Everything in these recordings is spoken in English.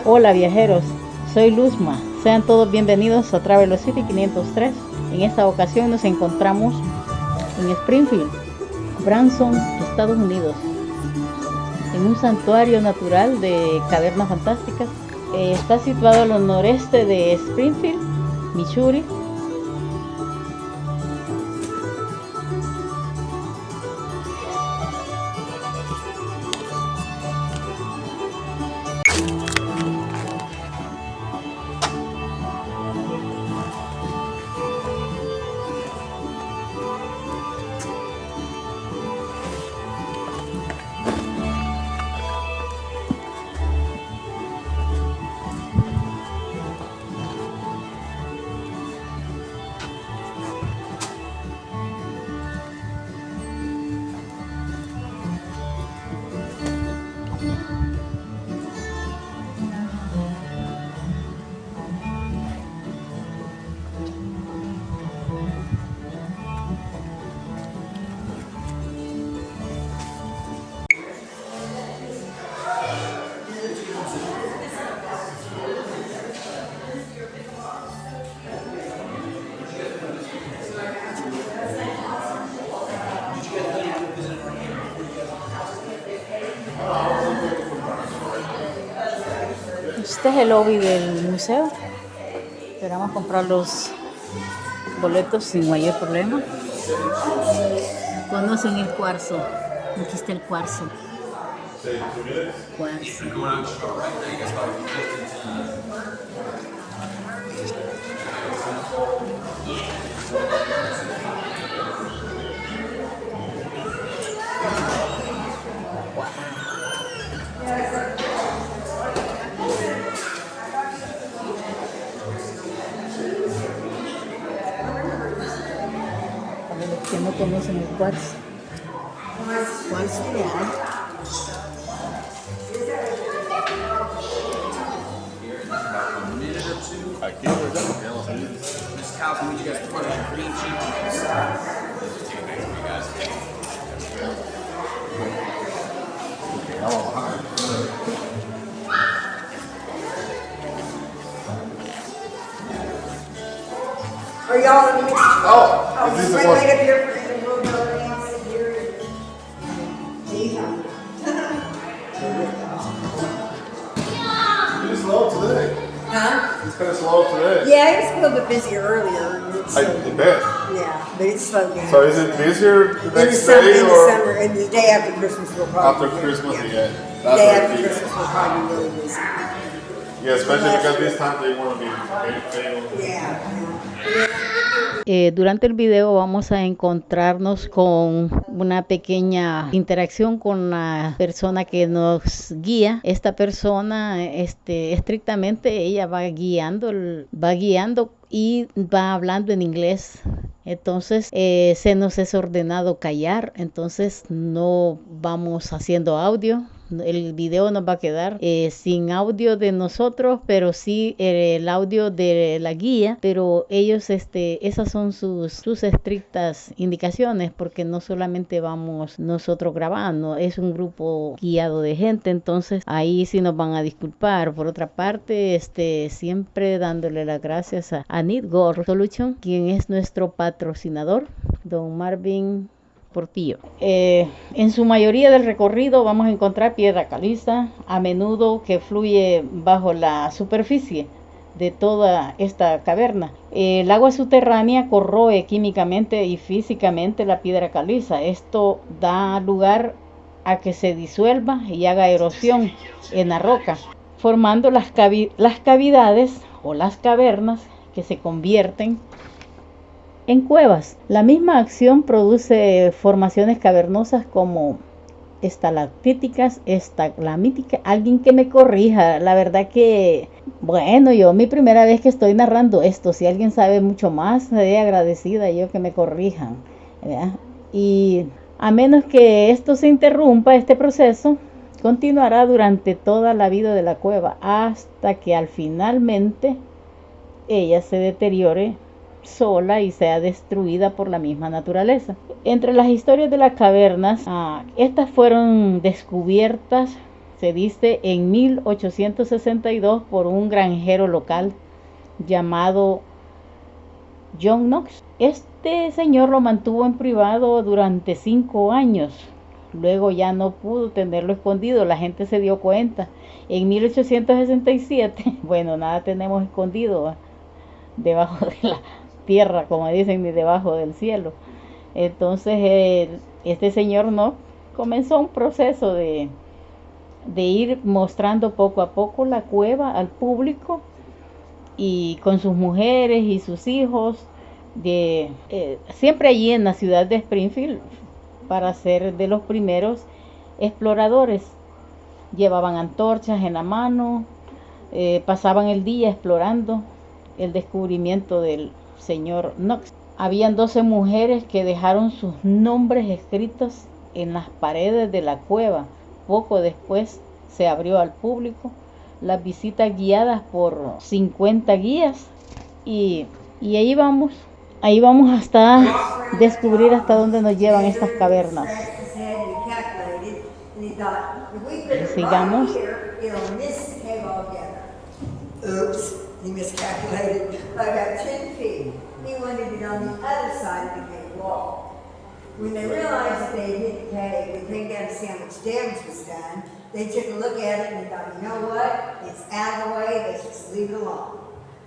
Hola viajeros, soy Luzma. Sean todos bienvenidos a Travel City 503. En esta ocasión nos encontramos en Springfield, Branson, Estados Unidos, en un santuario natural de cavernas fantásticas. Está situado al noreste de Springfield, Missouri. Este es el lobby del museo. Esperamos comprar los boletos sin mayor problema. Conocen el cuarzo. Aquí está el cuarzo. Cuarzo. Que no conocen el cuarzo. Cuarzo real. Aquí, ¿verdad? Are y'all in the midst? Oh, is this the right one? leg up here for the little building out here. It's slow today. Huh? It's kind of slow today. Yeah, it was a little bit busier earlier. It's, I bet. yeah, but it's slow down. So is it busier the in the next summer, day in the or summer, and the day after Christmas will probably after be Christmas? Yeah. Yeah, The that's day what after it is. Christmas will probably be really busy. Yeah, especially because this time they want to be paid. Yeah. Durante el video vamos a encontrarnos con una pequeña interacción con la persona que nos guía. Esta persona, estrictamente, ella va guiando y va hablando en inglés. Entonces se nos es ordenado callar, entonces no vamos haciendo audio. El video nos va a quedar sin audio de nosotros, pero sí el audio de la guía. Pero ellos, esas son sus estrictas indicaciones, porque no solamente vamos nosotros grabando, es un grupo guiado de gente, entonces ahí sí nos van a disculpar. Por otra parte, siempre dándole las gracias a Need Gold Solution, quien es nuestro patrocinador, don Marvin Portillo. En su mayoría del recorrido vamos a encontrar piedra caliza, a menudo que fluye bajo la superficie de toda esta caverna. El agua subterránea corroe químicamente y físicamente la piedra caliza. Esto da lugar a que se disuelva y haga erosión en la roca, formando las cavidades o las cavernas que se convierten en cuevas. La misma acción produce formaciones cavernosas como estalactíticas, estalagmíticas. Alguien que me corrija, la verdad que, bueno, yo mi primera vez que estoy narrando esto, si alguien sabe mucho más, seré agradecida yo que me corrijan, ¿verdad? Y a menos que esto se interrumpa, este proceso continuará durante toda la vida de la cueva hasta que al finalmente ella se deteriore sola y sea destruida por la misma naturaleza. Entre las historias de las cavernas, estas fueron descubiertas, se dice en 1862 por un granjero local llamado John Knox. Este señor lo mantuvo en privado durante 5 años. Luego ya no pudo tenerlo escondido, la gente se dio cuenta. En 1867, bueno, nada tenemos escondido debajo de la tierra, como dicen, ni debajo del cielo. Entonces, este señor no comenzó un proceso de ir mostrando poco a poco la cueva al público, y con sus mujeres y sus hijos, siempre allí en la ciudad de Springfield, para ser de los primeros exploradores. Llevaban antorchas en la mano, pasaban el día explorando el descubrimiento del señor Knox. Habían 12 mujeres que dejaron sus nombres escritos en las paredes de la cueva. Poco después se abrió al público las visitas guiadas por 50 guías, y ahí vamos hasta descubrir hasta dónde nos llevan estas cavernas. Sigamos. Oops, he miscalculated by about 10 feet. He wanted it on the other side of the cave wall. When they realized that they had hit the cave, they came down to see how much damage was done. They took a look at it and they thought, you know what? It's out of the way, let's just leave it alone.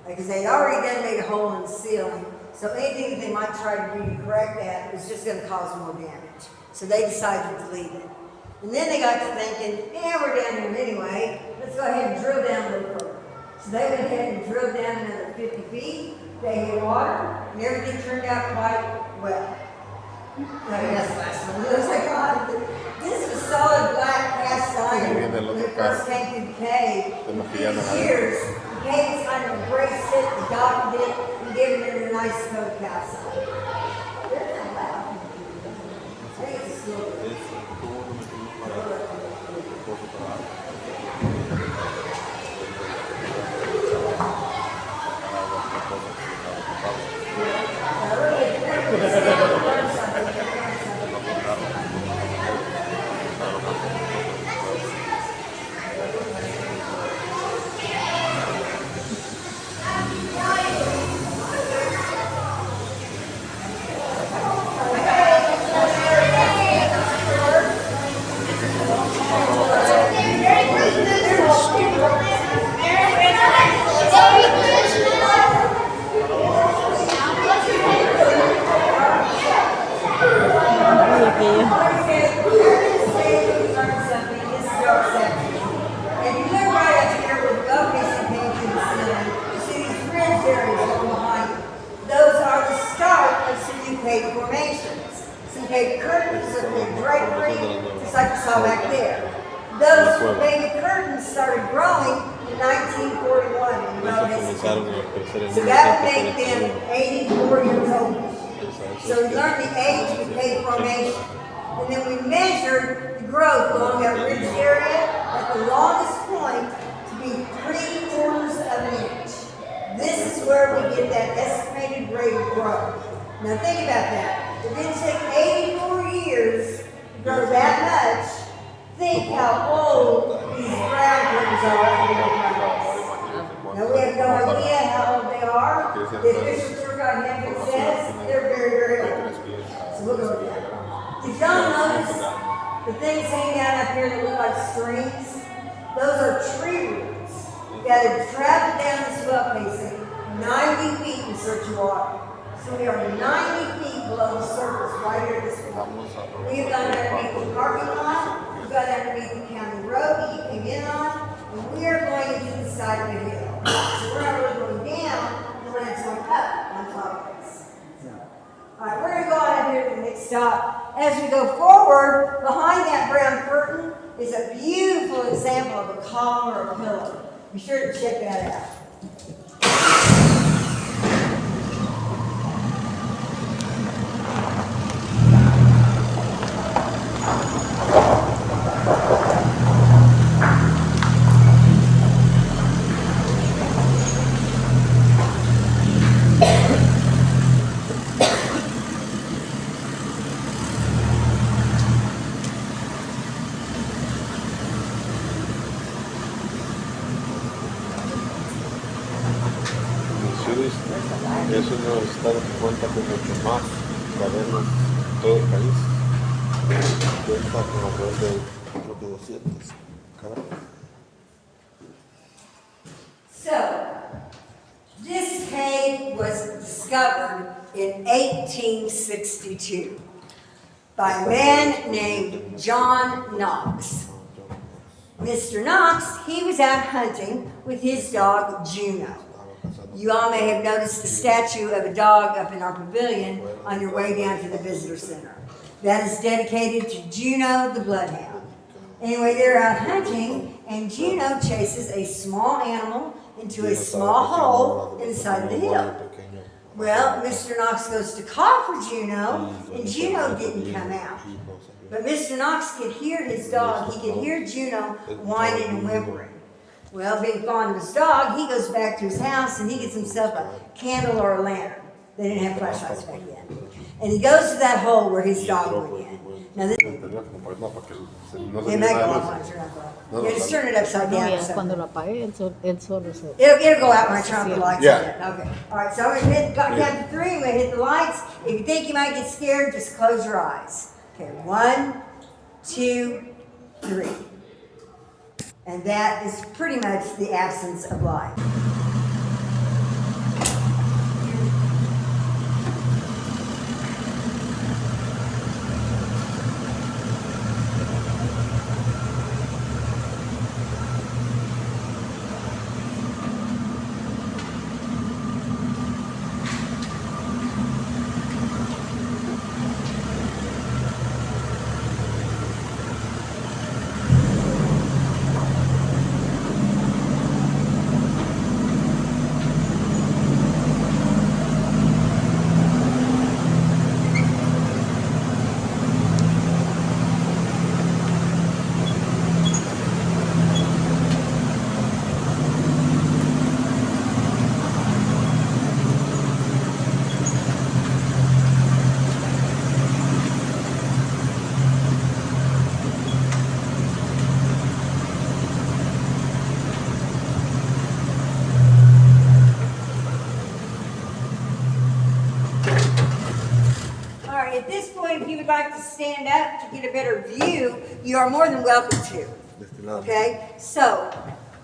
Because they'd already made a hole in the ceiling, so anything that they might try to do to correct that was just going to cause more damage. So they decided to leave it. And then they got to thinking, yeah, we're down here anyway, let's go ahead and drill down a little further. So they went ahead and drilled down another 50 feet, they hit water, and everything turned out quite well. That's the last one. It was like, oh, this was solid black cast iron when it first came through the cave. Through the years, the cave has kind of embraced it, adopted it, and given it a nice coat of cast iron. They're not loud. I think it's a little bit. So that would make them 84 years old. So we learned the age of the cave formation. And then we measured the growth along that ridge area at the longest point to be 3/4 of an inch. This is where we get that estimated rate of growth. Now think about that. It didn't take 84 years to grow that much. Think how old these ground curtains are. Now we have no idea how old they are. The official tour guide handbook says they're very, very old. So we'll go with that. Did y'all notice the things hanging out up here that look like strings? Those are tree roots that have traveled down this well casing 90 feet in search of water. So we are 90 feet below the surface right here at this point. We've gone underneath the parking lot. We've gone underneath the county road that you came in on. And we are going into the side of the hill. So we're not really going down, we're going up on top of this. All right, we're going to go on up here to the next stop. As we go forward, behind that brown curtain is a beautiful example of a column or a pillar. Be sure to check that out. Es uno de los estados que cuenta con mucho más cavernas en todo el país. Cuenta con alrededor de, creo que 200 cavernas. So, this cave was discovered in 1862 by a man named John Knox. Mr. Knox, he was out hunting with his dog Juno. You all may have noticed the statue of a dog up in our pavilion on your way down to the visitor center. That is dedicated to Juno the bloodhound. Anyway, they're out hunting, and Juno chases a small animal into a small hole inside of the hill. Well, Mr. Knox goes to call for Juno, and Juno didn't come out. But Mr. Knox could hear his dog. He could hear Juno whining and whimpering. Well, being fond of his dog, he goes back to his house and he gets himself a candle or a lantern. They didn't have flashlights back then. And he goes to that hole where his dog went in. Now this you just turn it upside down. Cuando lo apague, él solo se... It'll go out when I turn off the lights. Yeah. Okay. All right, so I'm going to hit down to 3. I'm going to hit the lights. If you think you might get scared, just close your eyes. Okay, 1, 2, 3. And that is pretty much the absence of light. At this point, if you would like to stand up to get a better view, you are more than welcome to. Okay? So,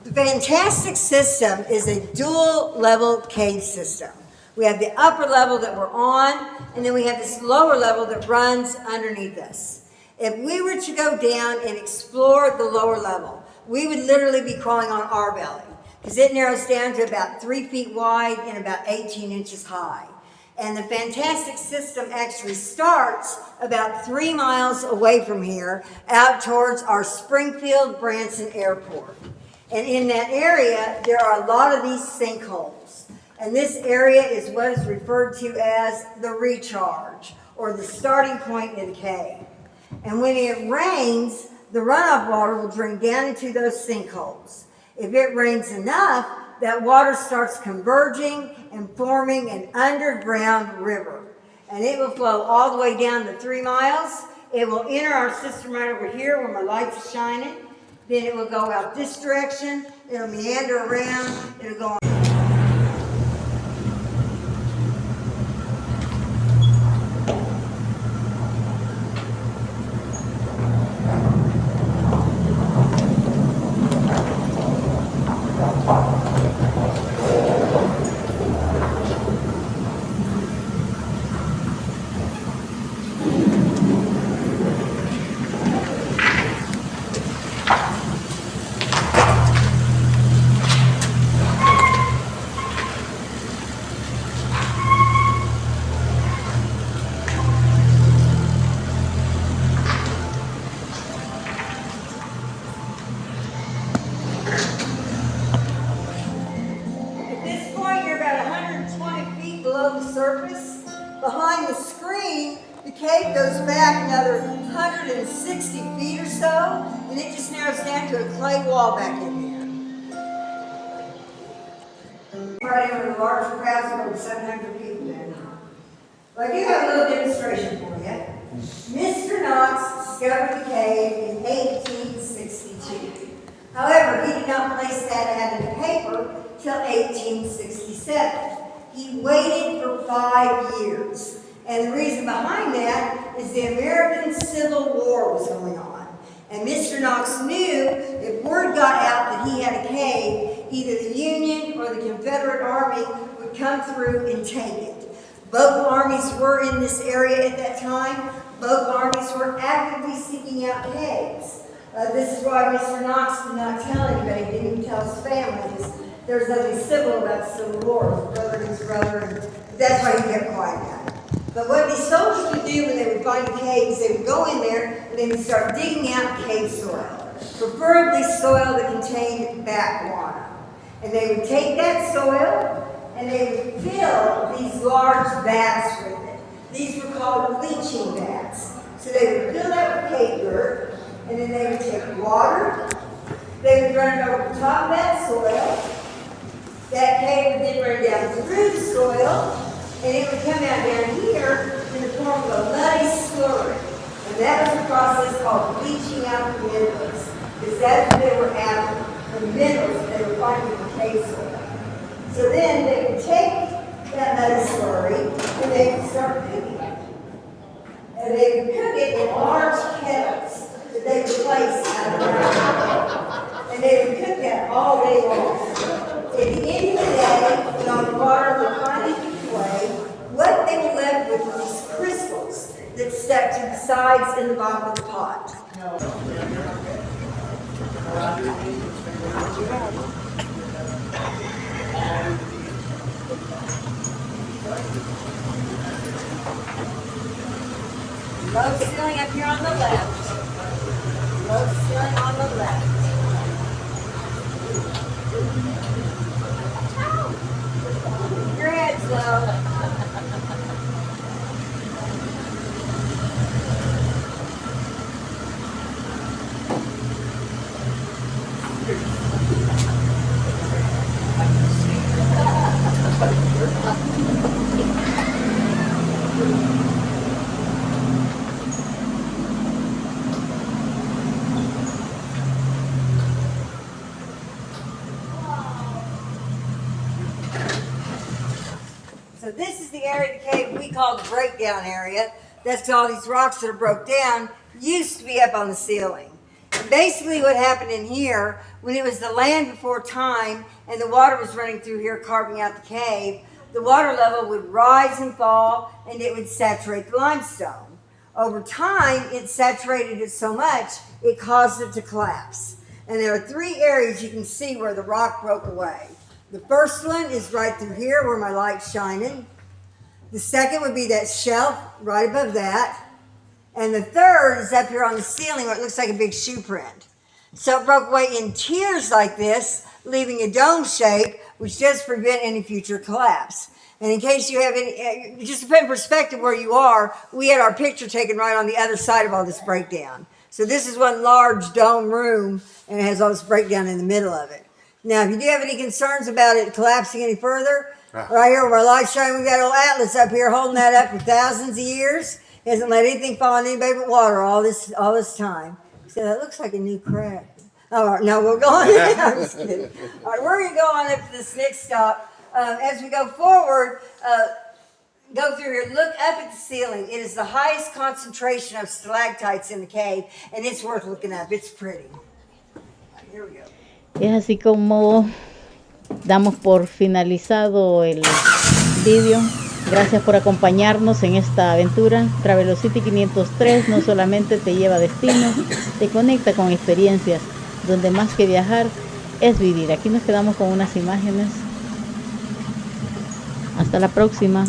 the Fantastic system is a dual level cave system. We have the upper level that we're on, and then we have this lower level that runs underneath us. If we were to go down and explore the lower level, we would literally be crawling on our belly, because it narrows down to about 3 feet wide and about 18 inches high. And the Fantastic system actually starts about 3 miles away from here, out towards our Springfield Branson Airport. And in that area, there are a lot of these sinkholes. And this area is what is referred to as the recharge, or the starting point in the cave. And when it rains, the runoff water will drain down into those sinkholes. If it rains enough, that water starts converging and forming an underground river. And it will flow all the way down the 3 miles. It will enter our system right over here where my lights are shining. Then it will go out this direction. It'll meander around. It'll go on. Behind the screen, the cave goes back another 160 feet or so, and it just narrows down to a clay wall back in there. Right in with a large crowd of over 700 people then. Well, I do have a little demonstration for you. Mr. Knox discovered the cave in 1862. However, he did not place that ad in the paper till 1867. He waited for 5 years. And the reason behind that is the American Civil War was going on. And Mr. Knox knew if word got out that he had a cave, either the Union or the Confederate Army would come through and take it. Both armies were in this area at that time. Both armies were actively seeking out caves. This is why Mr. Knox did not tell anybody, didn't even tell his family, because there was nothing civil about the Civil War. His brother and his brother, and that's why he kept quiet about it. But what these soldiers would do when they would find caves, they would go in there and they would start digging out cave soil, preferably soil that contained backwater. And they would take that soil and they would fill these large vats with it. These were called leaching vats. So they would fill that with cave dirt, and then they would take water, they would run it over the top of that soil. That cave would then run down through the soil, and it would come out down here in the form of a muddy slurry. And that was a process called bleaching out the minerals, because that's what they were after, the minerals that they were finding in the cave soil. So then they would take that muddy slurry, and they would start cooking it. And they would cook it in large kettles that they would place out of the ground. And they would cook that all day long. At the end of the day, when the water would finally keep away, what they were left with were these crystals that stuck to the sides and the bottom of the pot. Low ceiling up here on the left. Low ceiling on the left. Your head's low. So this is the area of the cave we call the breakdown area. That's all these rocks that are broke down used to be up on the ceiling. And basically what happened in here, when it was the land before time and the water was running through here carving out the cave, the water level would rise and fall and it would saturate the limestone. Over time, it saturated it so much, it caused it to collapse. And there are 3 areas you can see where the rock broke away. The first one is right through here where my light's shining. The second would be that shelf right above that. And the third is up here on the ceiling where it looks like a big shoe print. So it broke away in tiers like this, leaving a dome shape, which does prevent any future collapse. And in case you have any, just to put in perspective where you are, we had our picture taken right on the other side of all this breakdown. So this is one large dome room, and it has all this breakdown in the middle of it. Now, if you do have any concerns about it collapsing any further, right here where our light's shining, we've got an old atlas up here holding that up for thousands of years. It hasn't let anything fall on anybody but water all this time. So that looks like a new crack. All right, now we'll go on. I'm just kidding. All right, we're going to go on up to this next stop. As we go forward, go through here, look up at the ceiling. It is the highest concentration of stalactites in the cave, and it's worth looking up. It's pretty. All right, here we go. Es así como damos por finalizado el vídeo. Gracias por acompañarnos en esta aventura. Travelocity 503 no solamente te lleva a destinos, te conecta con experiencias, donde más que viajar es vivir. Aquí nos quedamos con unas imágenes. Hasta la próxima.